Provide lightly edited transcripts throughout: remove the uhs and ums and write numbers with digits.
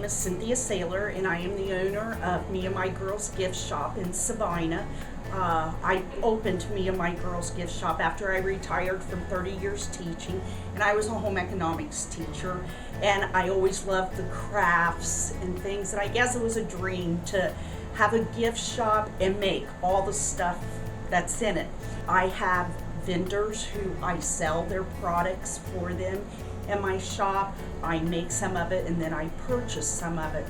is Cynthia Saylor, and I am the owner of Me and My Girls Gift Shop in Sabina. I opened Me and My Girls Gift Shop after I retired from 30 years teaching, and I was a home economics teacher, and I always loved the crafts and things, and I guess it was a dream to have a gift shop and make all the stuff that's in it. I have vendors who I sell their products for them in my shop. I make some of it and then I purchase some of it.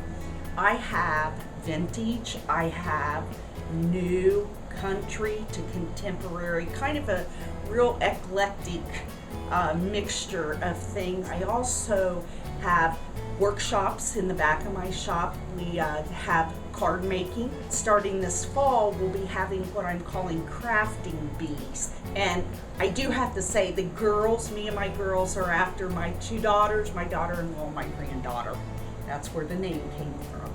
I have vintage, I have new, country to contemporary, kind of a real eclectic mixture of things. I also have workshops in the back of my shop. We have card making. Starting this fall, we'll be having what I'm calling crafting bees. And I do have to say, the girls, Me and My Girls, are after my two daughters, my daughter-in-law, my granddaughter. That's where the name came from.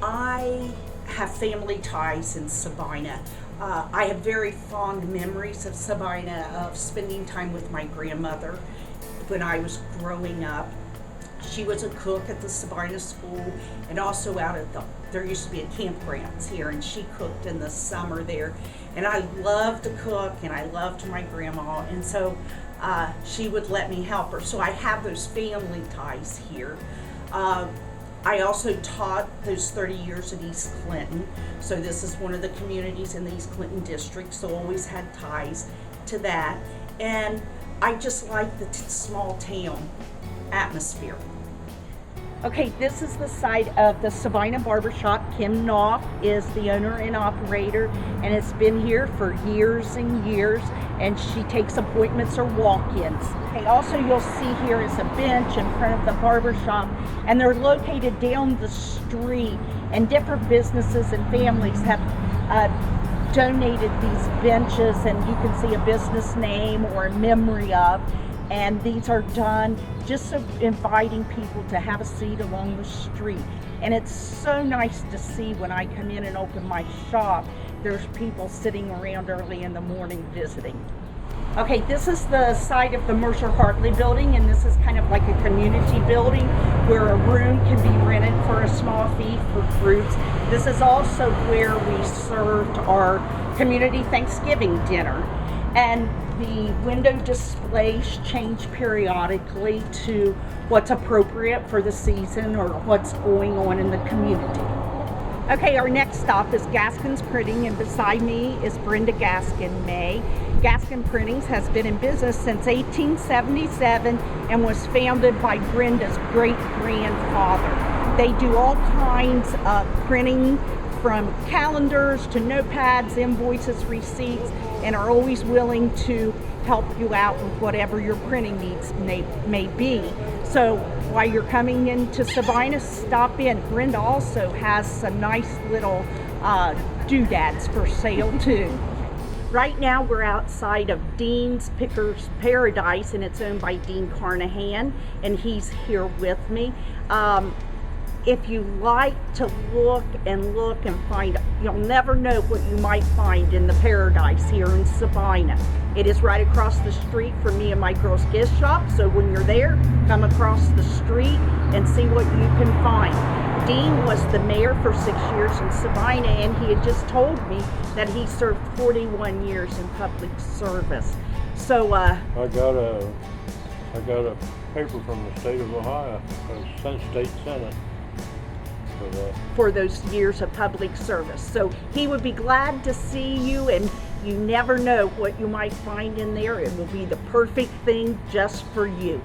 I have family ties in Sabina. I have very fond memories of Sabina, of spending time with my grandmother when I was growing up. She was a cook at the Sabina school and also out at there used to be a campgrounds here, and she cooked in the summer there. And I loved to cook and I loved my grandma, and so she would let me help her. So I have those family ties here. I also taught those 30 years at East Clinton. So this is one of the communities in the East Clinton district, so always had ties to that. And I just like the small town atmosphere. Okay, this is the site of the Sabina Barbershop. Kim Knopf is the owner and operator, and it's been here for years and years, and she takes appointments or walk-ins. Okay, also you'll see here is a bench in front of the barbershop, and they're located down the street, and different businesses and families have donated these benches, and you can see a business name or a memory of. And these are done just so inviting people to have a seat along the street. And it's so nice to see when I come in and open my shop, there's people sitting around early in the morning visiting. Okay, this is the site of the Mercer Hartley building, and this is kind of like a community building where a room can be rented for a small fee for groups. This is also where we served our community Thanksgiving dinner. And the window displays change periodically to what's appropriate for the season or what's going on in the community. Okay, our next stop is Gaskin's Printing, and beside me is Brenda Gaskin May. Gaskin Printings has been in business since 1877 and was founded by Brenda's great-grandfather. They do all kinds of printing, from calendars to notepads, invoices, receipts, and are always willing to help you out with whatever your printing needs may be. So while you're coming into Sabina, stop in. Brenda also has some nice little doodads for sale too. Right now we're outside of Dean's Pickers Paradise, and it's owned by Dean Carnahan, and he's here with me. If you like to look and find, you'll never know what you might find in the Paradise here in Sabina. It is right across the street from Me and My Girls Gift Shop, so when you're there, come across the street and see what you can find. Dean was the mayor for 6 years in Sabina, and he had just told me that he served 41 years in public service. So I got a paper from the state of Ohio, state senate. For those years of public service. So he would be glad to see you, and you never know what you might find in there. It will be the perfect thing just for you.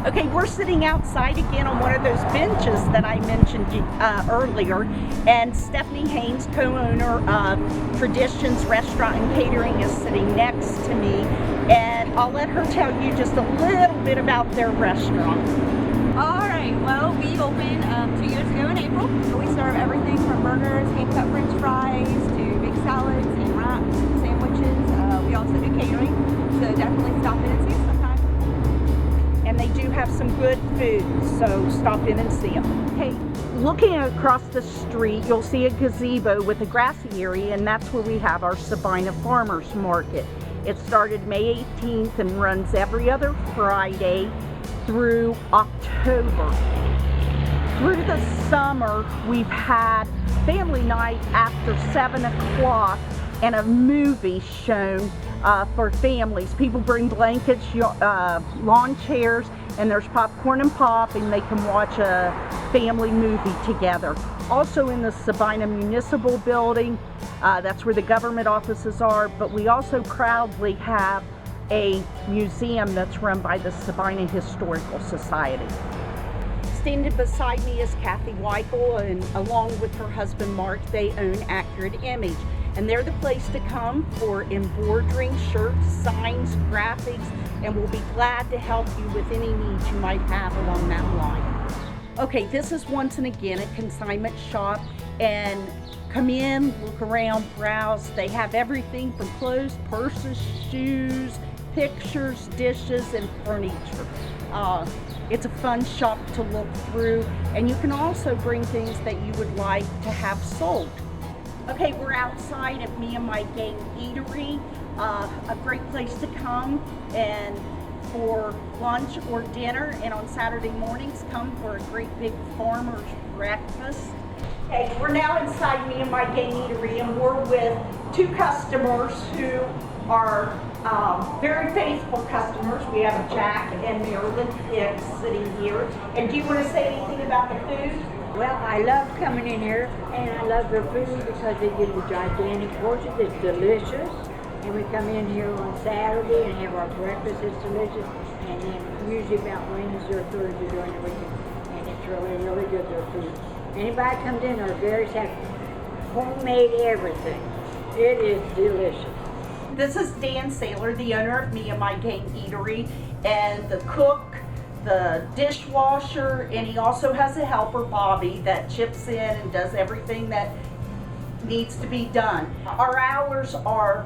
Okay, we're sitting outside again on one of those benches that I mentioned earlier, and Stephanie Haynes, co-owner of Traditions Restaurant and Catering, is sitting next to me, and I'll let her tell you just a little bit about their restaurant. Alright, well, we opened 2 years ago in April. We serve everything from burgers, hand-cut french fries, to big salads and wraps and sandwiches. We also do catering, so definitely stop in and see us sometime. And they do have some good food, so stop in and see them. Okay, looking across the street, you'll see a gazebo with a grassy area, and that's where we have our Sabina Farmers Market. It started May 18th and runs every other Friday through October. Through the summer, we've had family night after 7 o'clock and a movie shown for families. People bring blankets, lawn chairs, and there's popcorn and pop, and they can watch a family movie together. Also in the Sabina Municipal Building, that's where the government offices are, but we also proudly have a museum that's run by the Sabina Historical Society. Standing beside me is Kathy Weichel, and along with her husband Mark, they own Accurate Image. And they're the place to come for embroidering, shirts, signs, graphics, and we'll be glad to help you with any needs you might have along that line. Okay, this is once and again a consignment shop, and come in, look around, browse. They have everything from clothes, purses, shoes, pictures, dishes, and furniture. It's a fun shop to look through, and you can also bring things that you would like to have sold. Okay, we're outside of Me and My Gang Eatery, a great place to come and for lunch or dinner, and on Saturday mornings come for a great big farmer's breakfast. Okay, we're now inside Me and My Gang Eatery, and we're with two customers who are very faithful customers. We have Jack and Marilyn Hicks sitting here. And do you want to say anything about the food? Well, I love coming in here, and I love their food because they give the gigantic portions. It's delicious. And we come in here on Saturday and have our breakfast. It's delicious. And then usually about Wednesday or Thursday during the weekend. And it's really, really good, their food. Anybody comes in are very happy. Homemade everything. It is delicious. This is Dan Saylor, the owner of Me and My Gang Eatery, and the cook, the dishwasher, and he also has a helper, Bobby, that chips in and does everything that needs to be done. Our hours are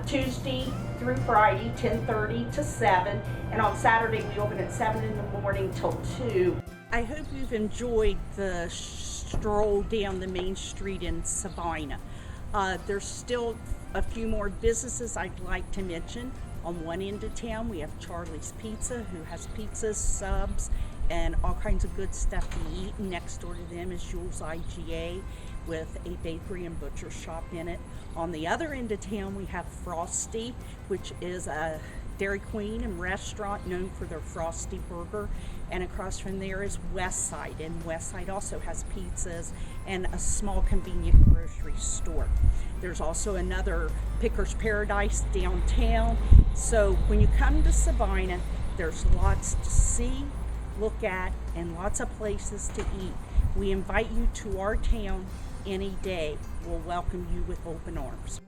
Tuesday through Friday, 10:30 to 7, and on Saturday we open at 7 in the morning till 2. I hope you've enjoyed the stroll down the main street in Sabina. There's still a few more businesses I'd like to mention. On one end of town, we have Charlie's Pizza, who has pizzas, subs, and all kinds of good stuff to eat. And next door to them is Jules IGA with a bakery and butcher shop in it. On the other end of town, we have Frosty, which is a Dairy Queen and restaurant known for their Frosty burger. And across from there is Westside, and Westside also has pizzas and a small convenient grocery store. There's also another Picker's Paradise downtown. So when you come to Sabina, there's lots to see, look at, and lots of places to eat. We invite you to our town any day. We'll welcome you with open arms.